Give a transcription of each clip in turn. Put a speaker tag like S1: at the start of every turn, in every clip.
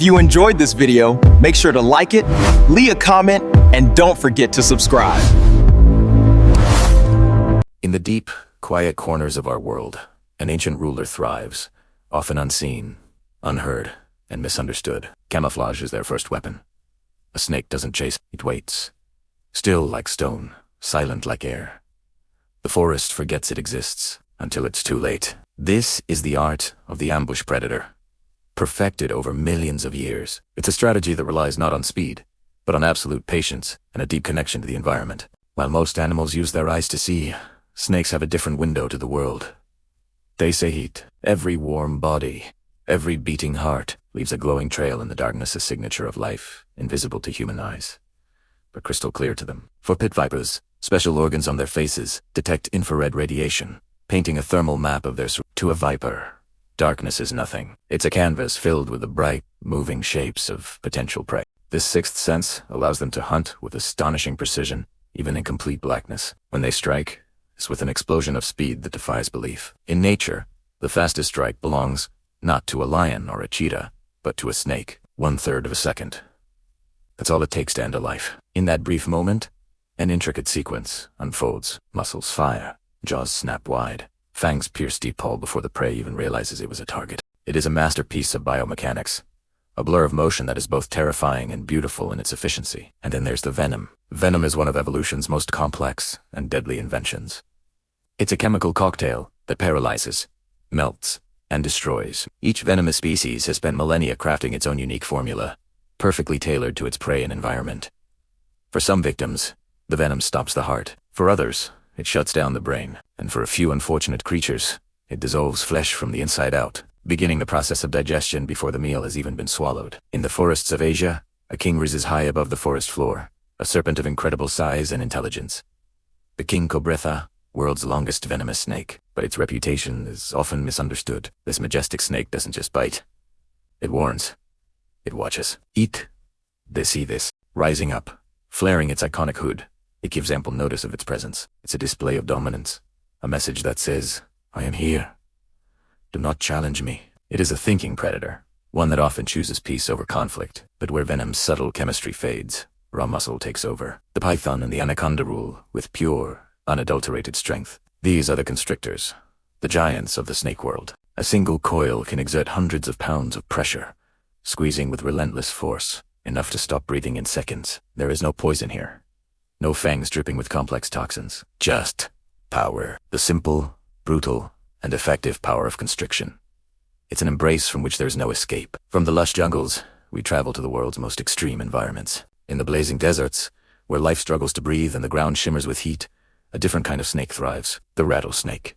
S1: you enjoyed this video, make sure to like it, leave a comment, and don't forget to subscribe.
S2: In the deep, quiet corners of our world, an ancient ruler thrives, often unseen, unheard, and misunderstood. Camouflage is their first weapon. A snake doesn't chase, it waits. Still like stone, silent like air. The forest forgets it exists until it's too late. This is the art of the ambush predator, perfected over millions of years. It's a strategy that relies not on speed, but on absolute patience and a deep connection to the environment. While most animals use their eyes to see, snakes have a different window to the world. They say heat. Every warm body, every beating heart leaves a glowing trail in the darkness, a signature of life, invisible to human eyes, but crystal clear to them. For pit vipers, special organs on their faces detect infrared radiation, painting a thermal map of their to a viper. Darkness is nothing. It's a canvas filled with the bright, moving shapes of potential prey. This sixth sense allows them to hunt with astonishing precision, even in complete blackness. When they strike, it's with an explosion of speed that defies belief. In nature, the fastest strike belongs not to a lion or a cheetah, but to a snake. 1/3 of a second. That's all it takes to end a life. In that brief moment, an intricate sequence unfolds. Muscles fire, jaws snap wide, fangs pierce deep hull before the prey even realizes it was a target. It is a masterpiece of biomechanics, a blur of motion that is both terrifying and beautiful in its efficiency. And then there's the venom. Venom is one of evolution's most complex and deadly inventions. It's a chemical cocktail that paralyzes, melts, and destroys. Each venomous species has spent millennia crafting its own unique formula, perfectly tailored to its prey and environment. For some victims, the venom stops the heart. For others, it shuts down the brain. And for a few unfortunate creatures, it dissolves flesh from the inside out, beginning the process of digestion before the meal has even been swallowed. In the forests of Asia, a king rises high above the forest floor, a serpent of incredible size and intelligence. The king cobretha, world's longest venomous snake, but its reputation is often misunderstood. This majestic snake doesn't just bite. It warns. It watches. Eat. They see this. Rising up, flaring its iconic hood, it gives ample notice of its presence. It's a display of dominance, a message that says, I am here. Do not challenge me. It is a thinking predator, one that often chooses peace over conflict, but where venom's subtle chemistry fades, raw muscle takes over. The python and the anaconda rule with pure, unadulterated strength. These are the constrictors, the giants of the snake world. A single coil can exert hundreds of pounds of pressure, squeezing with relentless force, enough to stop breathing in seconds. There is no poison here. No fangs dripping with complex toxins. Just power. The simple, brutal, and effective power of constriction. It's an embrace from which there's no escape. From the lush jungles, we travel to the world's most extreme environments. In the blazing deserts, where life struggles to breathe and the ground shimmers with heat, a different kind of snake thrives, the rattlesnake.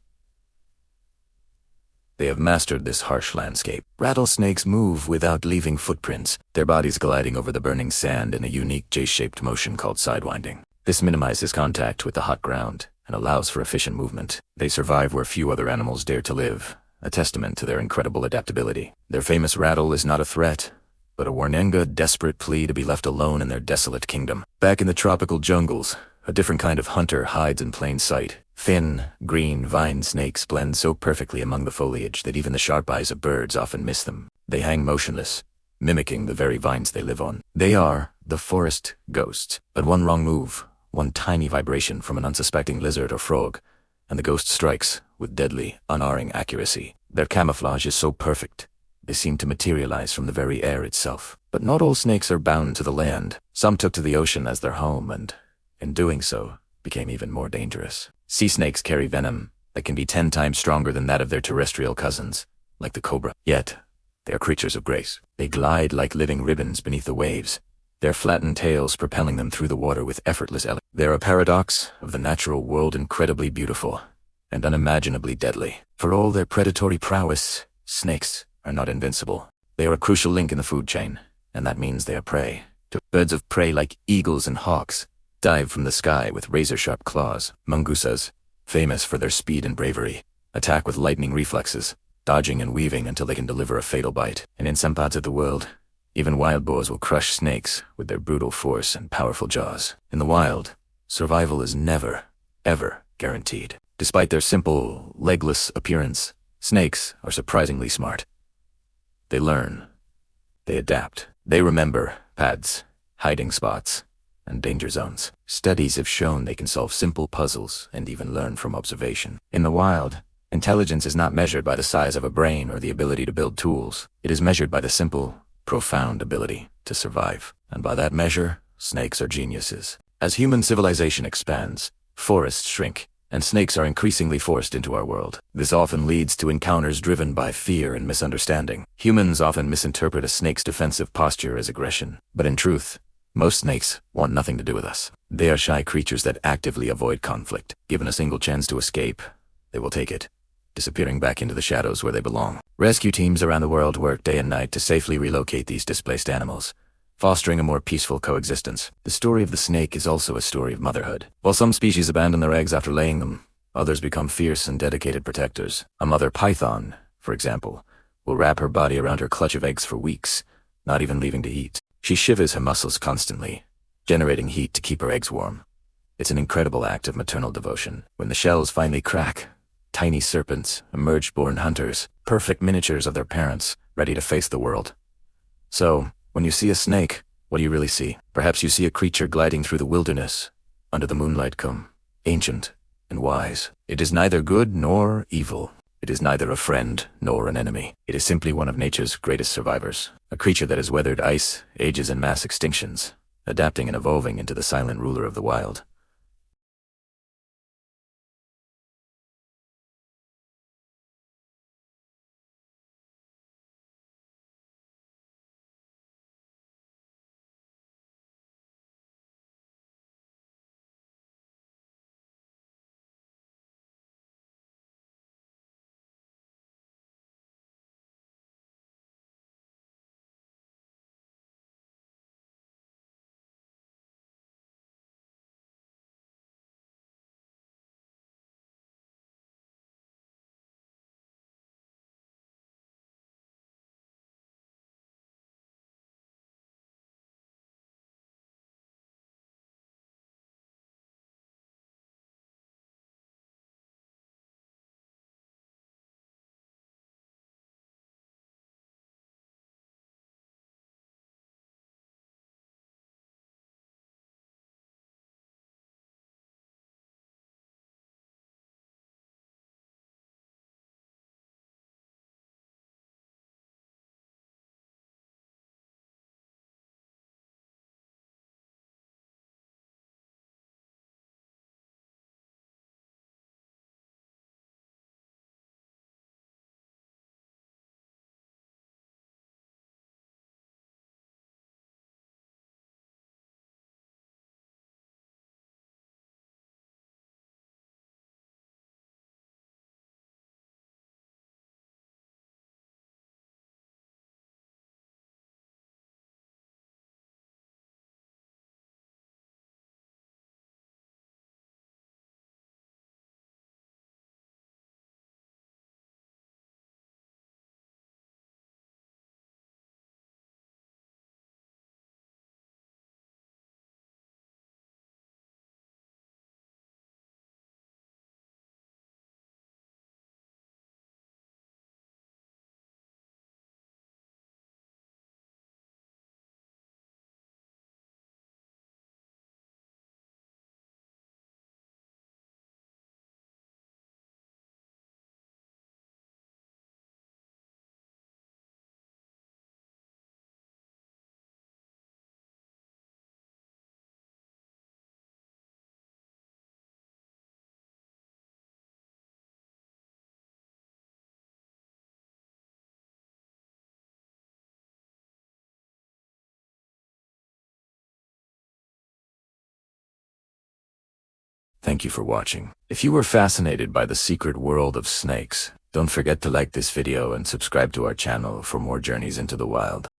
S2: They have mastered this harsh landscape. Rattlesnakes move without leaving footprints, their bodies gliding over the burning sand in a unique J-shaped motion called sidewinding. This minimizes contact with the hot ground and allows for efficient movement. They survive where few other animals dare to live, a testament to their incredible adaptability. Their famous rattle is not a threat, but a warninga desperate plea to be left alone in their desolate kingdom. Back in the tropical jungles, a different kind of hunter hides in plain sight. Thin, green vine snakes blend so perfectly among the foliage that even the sharp eyes of birds often miss them. They hang motionless, mimicking the very vines they live on. They are the forest ghosts. But one wrong move, one tiny vibration from an unsuspecting lizard or frog, and the ghost strikes with deadly, unerring accuracy. Their camouflage is so perfect, they seem to materialize from the very air itself. But not all snakes are bound to the land. Some took to the ocean as their home and, in doing so, became even more dangerous. Sea snakes carry venom that can be 10 times stronger than that of their terrestrial cousins, like the cobra. Yet, they are creatures of grace. They glide like living ribbons beneath the waves, their flattened tails propelling them through the water with effortless elegance. They're a paradox of the natural world, incredibly beautiful and unimaginably deadly. For all their predatory prowess, snakes are not invincible. They are a crucial link in the food chain, and that means they are prey. Birds of prey like eagles and hawks dive from the sky with razor-sharp claws. Mungusas, famous for their speed and bravery, attack with lightning reflexes, dodging and weaving until they can deliver a fatal bite. And in some parts of the world, even wild boars will crush snakes with their brutal force and powerful jaws. In the wild, survival is never, ever guaranteed. Despite their simple, legless appearance, snakes are surprisingly smart. They learn. They adapt. They remember paths, hiding spots, and danger zones. Studies have shown they can solve simple puzzles and even learn from observation. In the wild, intelligence is not measured by the size of a brain or the ability to build tools. It is measured by the simple, profound ability to survive. And by that measure, snakes are geniuses. As human civilization expands, forests shrink, and snakes are increasingly forced into our world. This often leads to encounters driven by fear and misunderstanding. Humans often misinterpret a snake's defensive posture as aggression, but in truth, most snakes want nothing to do with us. They are shy creatures that actively avoid conflict. Given a single chance to escape, they will take it, disappearing back into the shadows where they belong. Rescue teams around the world work day and night to safely relocate these displaced animals, fostering a more peaceful coexistence. The story of the snake is also a story of motherhood. While some species abandon their eggs after laying them, others become fierce and dedicated protectors. A mother python, for example, will wrap her body around her clutch of eggs for weeks, not even leaving to eat. She shivers her muscles constantly, generating heat to keep her eggs warm. It's an incredible act of maternal devotion. When the shells finally crack, tiny serpents emerge born hunters, perfect miniatures of their parents, ready to face the world. So, when you see a snake, what do you really see? Perhaps you see a creature gliding through the wilderness, under the moonlight come, ancient and wise. It is neither good nor evil. It is neither a friend nor an enemy. It is simply one of nature's greatest survivors, a creature that has weathered ice, ages, and mass extinctions, adapting and evolving into the silent ruler of the wild. Thank you for watching. If you were fascinated by the secret world of snakes, don't forget to like this video and subscribe to our channel for more journeys into the wild.